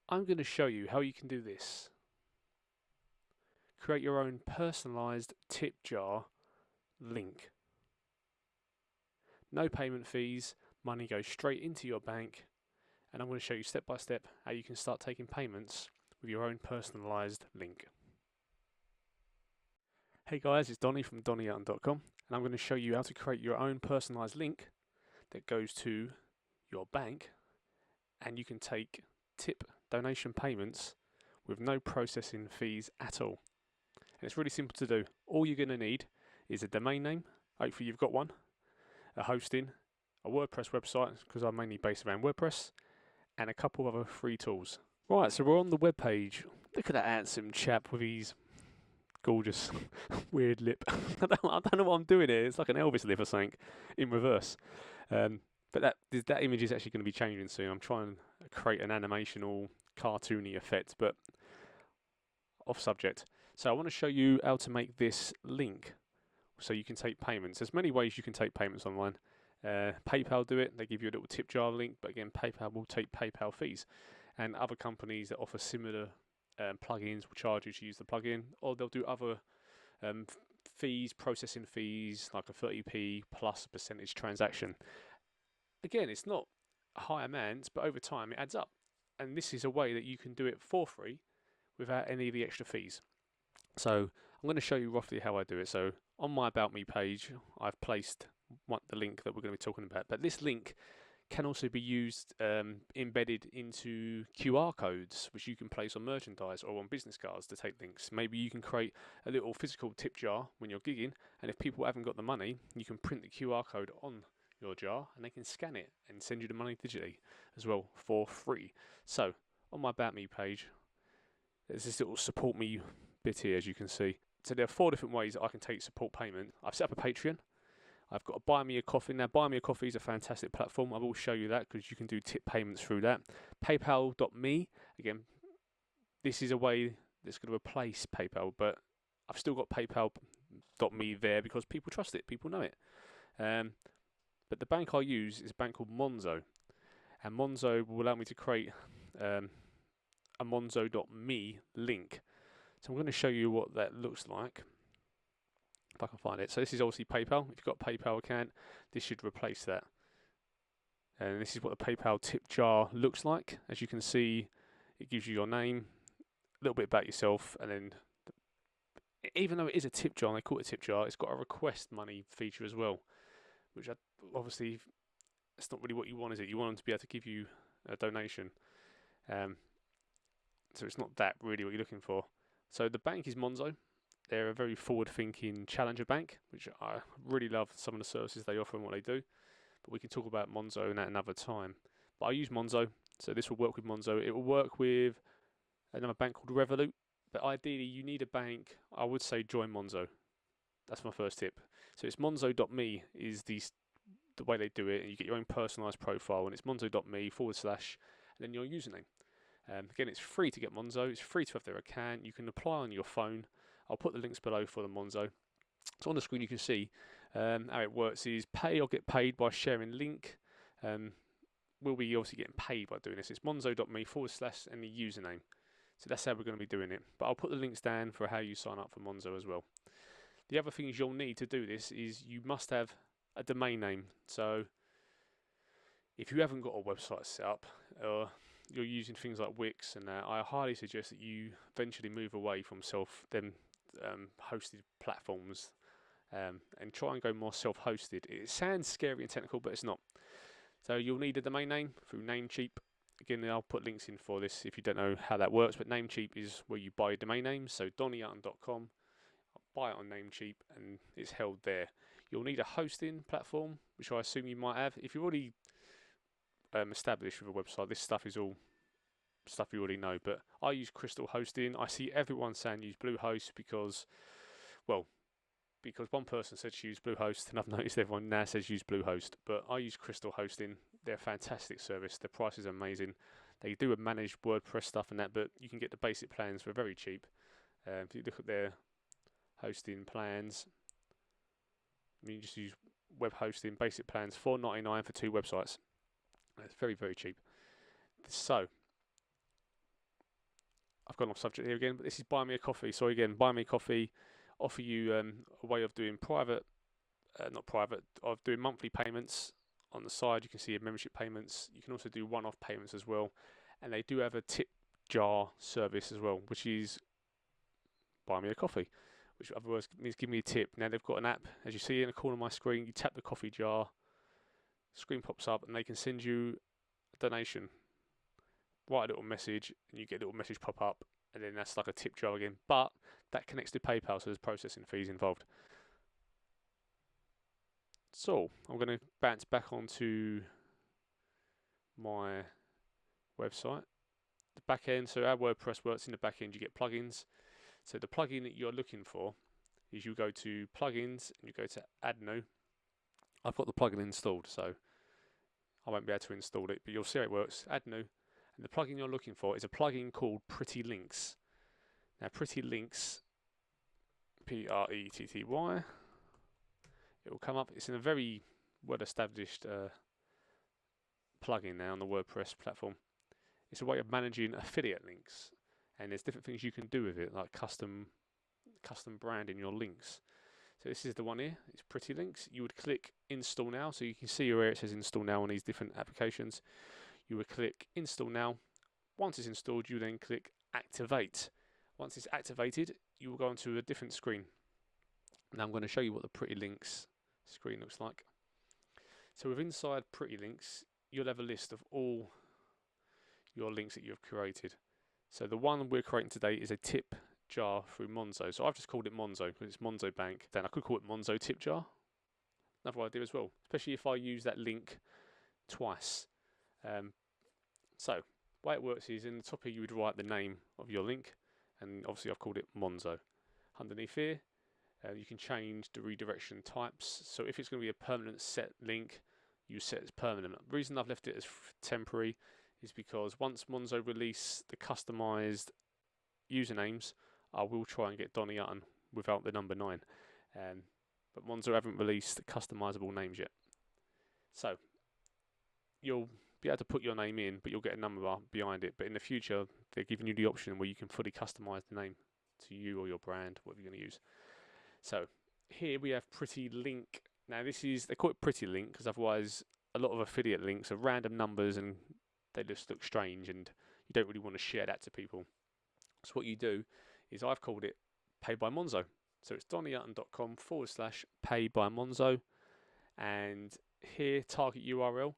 I'm going to show you how you can do this. Create your own personalized tip jar link. No payment fees, money goes straight into your bank, and I'm going to show you step by step how you can start taking payments with your own personalized link. Hey guys, it's Donny from out.com, and I'm going to show you how to create your own personalized link that goes to your bank, and you can take tip donation payments with no processing fees at all. And it's really simple to do. All you're going to need is a domain name, hopefully you've got one, a hosting, a WordPress website, because I'm mainly based around WordPress, and a couple other free tools. Right, so we're on the web page. Look at that handsome chap with his gorgeous weird lip. I don't know what I'm doing here. It's like an Elvis lip or something in reverse. But that image is actually going to be changing soon. I'm trying to create an animational, cartoony effect, but off subject. So I want to show you how to make this link so you can take payments. There's many ways you can take payments online. PayPal do it. They give you a little tip jar link, but again, PayPal will take PayPal fees. And other companies that offer similar plugins will charge you to use the plugin, or they'll do other fees, processing fees, like a 30p plus a percentage transaction. Again, it's not a high amount, but over time it adds up. And this is a way that you can do it for free without any of the extra fees. So I'm going to show you roughly how I do it. So on my About Me page, I've placed the link that we're going to be talking about. But this link can also be used embedded into QR codes, which you can place on merchandise or on business cards to take links. Maybe you can create a little physical tip jar when you're gigging, and if people haven't got the money, you can print the QR code on your jar and they can scan it and send you the money digitally as well for free. So on my About Me page, there's this little support me bit here, as you can see. So there are 4 different ways that I can take support payment. I've set up a Patreon. I've got a Buy Me a Coffee. Now, Buy Me a Coffee is a fantastic platform. I will show you that because you can do tip payments through that. PayPal.me, again, this is a way that's going to replace PayPal, but I've still got PayPal.me there because people trust it, people know it. But the bank I use is a bank called Monzo, and Monzo will allow me to create a Monzo.me link. So I'm going to show you what that looks like, if I can find it. So this is obviously PayPal. If you've got a PayPal account, this should replace that. And this is what the PayPal tip jar looks like. As you can see, it gives you your name, a little bit about yourself, and then even though it is a tip jar, and they call it a tip jar, it's got a request money feature as well, which obviously it's not really what you want, is it? You want them to be able to give you a donation. So it's not that really what you're looking for. So the bank is Monzo. They're a very forward-thinking challenger bank, which I really love some of the services they offer and what they do. But we can talk about Monzo at another time. But I use Monzo, so this will work with Monzo. It will work with another bank called Revolut. But ideally, you need a bank. I would say join Monzo. That's my first tip. So it's Monzo.me is the way they do it, and you get your own personalised profile, and it's Monzo.me / and then your username. Again, it's free to get Monzo. It's free to have their account. You can apply on your phone. I'll put the links below for the Monzo. So on the screen you can see how it works is pay or get paid by sharing link. We'll be obviously getting paid by doing this. It's Monzo.me / and the username. So that's how we're going to be doing it. But I'll put the links down for how you sign up for Monzo as well. The other things you'll need to do this is you must have a domain name. So if you haven't got a website set up, or you're using things like Wix and that, I highly suggest that you eventually move away from hosted platforms and try and go more self-hosted. It sounds scary and technical, but it's not. So you'll need a domain name through Namecheap. Again, I'll put links in for this if you don't know how that works, but Namecheap is where you buy domain names. So donnyutton.com, buy it on Namecheap and it's held there. You'll need a hosting platform, which I assume you might have. If you're already established with a website, this stuff is all stuff you already know, but I use Crystal Hosting. I see everyone saying use Bluehost because one person said to use Bluehost, and I've noticed everyone now says use Bluehost, but I use Crystal Hosting. They're a fantastic service. The price is amazing. They do a managed WordPress stuff and that, but you can get the basic plans for very cheap. If you look at their hosting plans, you just use web hosting basic plans, $4.99 for 2 websites. It's very, very cheap. So I've gone off subject here again, but this is Buy Me a Coffee. So again, Buy Me a Coffee offer you a way of doing not private, of doing monthly payments. On the side, you can see your membership payments. You can also do one-off payments as well, and they do have a tip jar service as well, which is Buy Me a Coffee, which otherwise means give me a tip. Now they've got an app, as you see in the corner of my screen. You tap the coffee jar, screen pops up, and they can send you a donation. Write a little message, and you get a little message pop up, and then that's like a tip jar again. But that connects to PayPal, so there's processing fees involved. So I'm going to bounce back onto my website. The back end, so our WordPress works in the back end. You get plugins. So the plugin that you're looking for is you go to plugins and you go to add new. I've got the plugin installed, so I won't be able to install it, but you'll see how it works. Add new. And the plugin you're looking for is a plugin called Pretty Links. Now, Pretty Links, Pretty, it will come up. It's in a very well-established plugin now on the WordPress platform. It's a way of managing affiliate links, and there's different things you can do with it, like custom branding your links. So this is the one here. It's Pretty Links. You would click Install Now, so you can see where it says Install Now on these different applications. You would click Install Now. Once it's installed, you then click Activate. Once it's activated, you will go onto a different screen. Now I'm going to show you what the Pretty Links screen looks like. So with inside Pretty Links, you'll have a list of all your links that you've created. So the one we're creating today is a tip jar through Monzo. So I've just called it Monzo because it's Monzo Bank. Then I could call it Monzo Tip Jar. Another idea as well, especially if I use that link twice. So the way it works is in the top here you would write the name of your link, and obviously I've called it Monzo. Underneath here you can change the redirection types. So if it's going to be a permanent set link, you set it as permanent. The reason I've left it as temporary is because once Monzo release the customized usernames, I will try and get Donny Utton without the number 9. But Monzo haven't released the customizable names yet. So you'll be able to put your name in, but you'll get a number behind it. But in the future, they're giving you the option where you can fully customize the name to you or your brand, whatever you're going to use. So here we have Pretty Link. Now they call it Pretty Link because otherwise a lot of affiliate links are random numbers and they just look strange, and you don't really want to share that to people. So what you do is I've called it Pay by Monzo. So it's donnyutton.com/pay by Monzo, and here target URL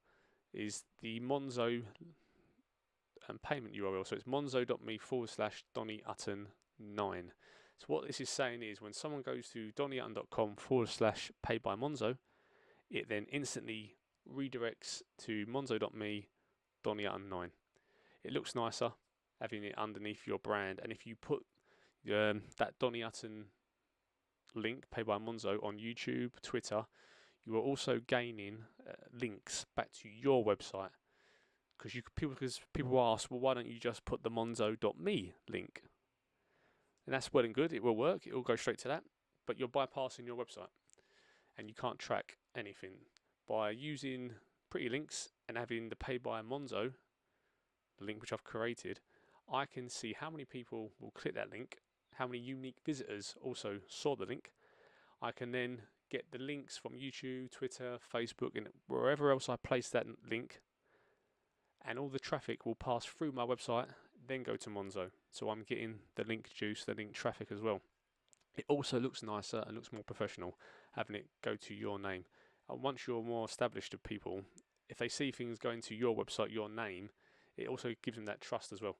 is the Monzo payment URL. So it's monzo.me/DonnyUtton9. So what this is saying is when someone goes to donnyutton.com/pay by Monzo, it then instantly redirects to monzo.me Donny-Utton9. It looks nicer having it underneath your brand, and if you put that Donny Utton link, Pay by Monzo, on YouTube, Twitter, you are also gaining links back to your website. Because people ask, well, why don't you just put the monzo.me link? And that's well and good. It will work. It will go straight to that, but you're bypassing your website, and you can't track anything. By using Pretty Links and having the Pay by Monzo, the link which I've created, I can see how many people will click that link, how many unique visitors also saw the link. I can then get the links from YouTube, Twitter, Facebook, and wherever else I place that link, and all the traffic will pass through my website, then go to Monzo. So I'm getting the link juice, the link traffic as well. It also looks nicer and looks more professional having it go to your name. And once you're more established with people, if they see things going to your website, your name, it also gives them that trust as well.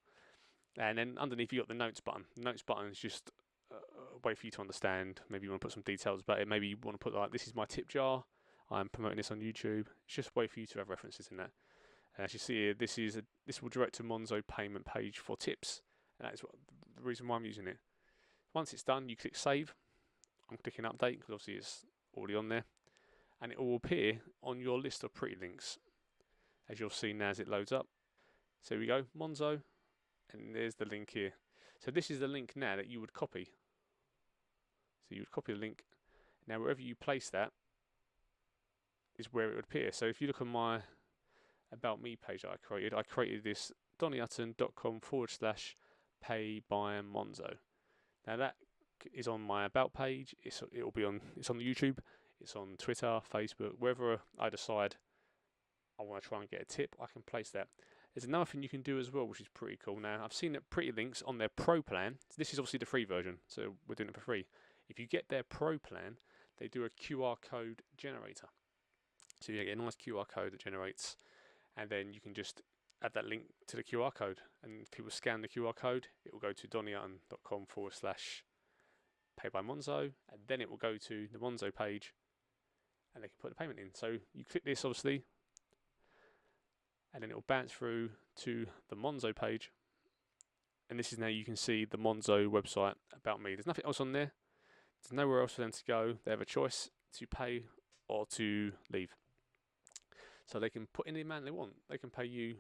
And then underneath you got the notes button. The notes button is just a way for you to understand. Maybe you want to put some details about it. Maybe you want to put like, this is my tip jar. I'm promoting this on YouTube. It's just a way for you to have references in that. As you see here, this will direct to Monzo payment page for tips. And that is the reason why I'm using it. Once it's done, you click save. I'm clicking update because obviously it's already on there. And it will appear on your list of Pretty Links, as you'll see now as it loads up. So here we go, Monzo, and there's the link here. So this is the link now that you would copy. So you would copy the link. Now wherever you place that is where it would appear. So if you look on my About Me page that I created this donnyutton.com/pay Pay by Monzo. Now that is on my about page. It's on the YouTube. It's on Twitter, Facebook, wherever I decide I want to try and get a tip, I can place that. There's another thing you can do as well, which is pretty cool. Now, I've seen that Pretty Links on their Pro plan, this is obviously the free version, so we're doing it for free. If you get their Pro plan, they do a QR code generator. So you get a nice QR code that generates, and then you can just add that link to the QR code. And if people scan the QR code, it will go to donnyhutton.com/pay by Monzo, and then it will go to the Monzo page, and they can put the payment in. So you click this, obviously, and then it will bounce through to the Monzo page, and this is now you can see the Monzo website about me. There's nothing else on there. There's nowhere else for them to go. They have a choice to pay or to leave. So they can put in the amount they want. They can pay you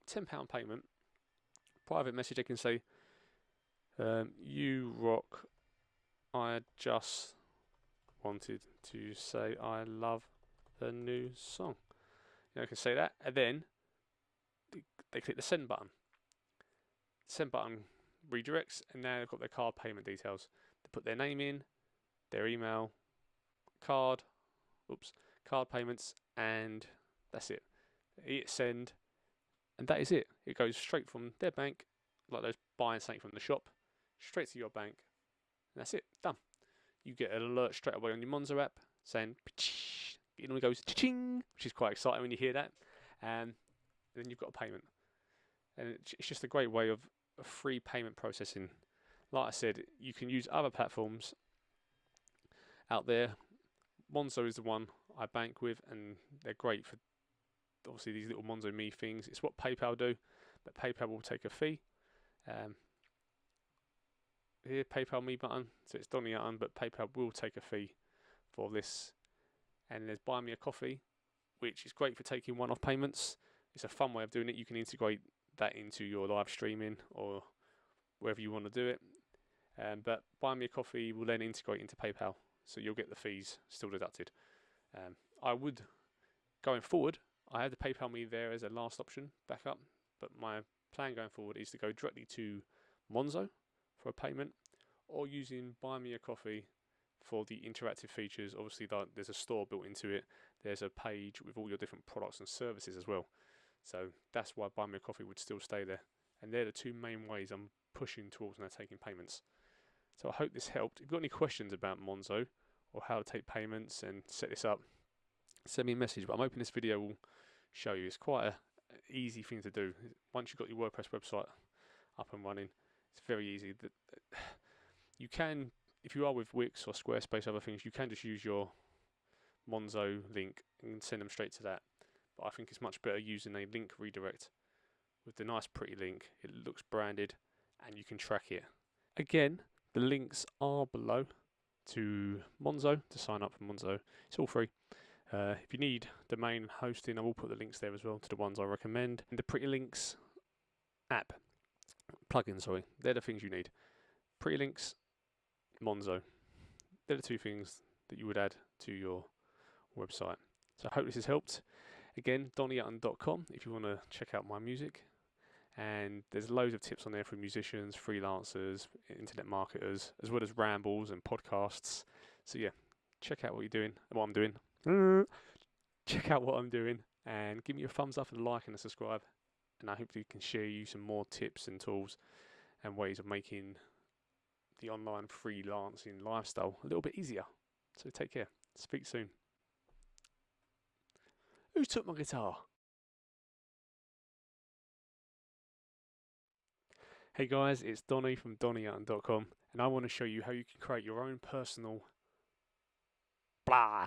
£10 payment. Private message, they can say, you rock. I just wanted to say I love the new song. You can say that, and then they click the send button. The send button redirects, and now they've got their card payment details. They put their name in, their email, card payments, and that's it. They hit send, and that is it. It goes straight from their bank, like those buying something from the shop, straight to your bank, and that's it, done. You get an alert straight away on your Monzo app saying, it normally goes cha-ching, which is quite exciting when you hear that, and then you've got a payment. And it's just a great way of free payment processing. Like I said, you can use other platforms out there. Monzo is the one I bank with, and they're great for obviously these little Monzo Me things. It's what PayPal do, but PayPal will take a fee. Here, PayPal Me button, so it's Donny Hutton, but PayPal will take a fee for this. And there's Buy Me a Coffee, which is great for taking one-off payments. It's a fun way of doing it. You can integrate that into your live streaming or wherever you want to do it. But Buy Me a Coffee will then integrate into PayPal, so you'll get the fees still deducted. I would, going forward, I have the PayPal Me there as a last option backup, but my plan going forward is to go directly to Monzo for a payment, or using Buy Me a Coffee for the interactive features. Obviously, there's a store built into it. There's a page with all your different products and services as well. So that's why Buy Me a Coffee would still stay there. And they're the two main ways I'm pushing towards now taking payments. So I hope this helped. If you've got any questions about Monzo or how to take payments and set this up, send me a message. But I'm hoping this video will show you. It's quite an easy thing to do. Once you've got your WordPress website up and running, it's very easy. You can, if you are with Wix or Squarespace, other things, you can just use your Monzo link and send them straight to that. But I think it's much better using a link redirect with the nice pretty link. It looks branded and you can track it. Again, the links are below to Monzo to sign up for Monzo. It's all free. If you need domain hosting, I will put the links there as well to the ones I recommend. And the Pretty Links app, plugin, sorry, they're the things you need. Pretty Links, Monzo. They're the two things that you would add to your website. So I hope this has helped. Again, donnyhutton.com if you want to check out my music. And there's loads of tips on there for musicians, freelancers, internet marketers, as well as rambles and podcasts. So yeah, check out what you're doing, what I'm doing. Check out what I'm doing and give me a thumbs up and a like and a subscribe. And I hopefully can share you some more tips and tools and ways of making the online freelancing lifestyle a little bit easier. So take care. Speak soon. Who took my guitar? Hey guys, it's Donny from donnyhutton.com, and I want to show you how you can create your own personal blah.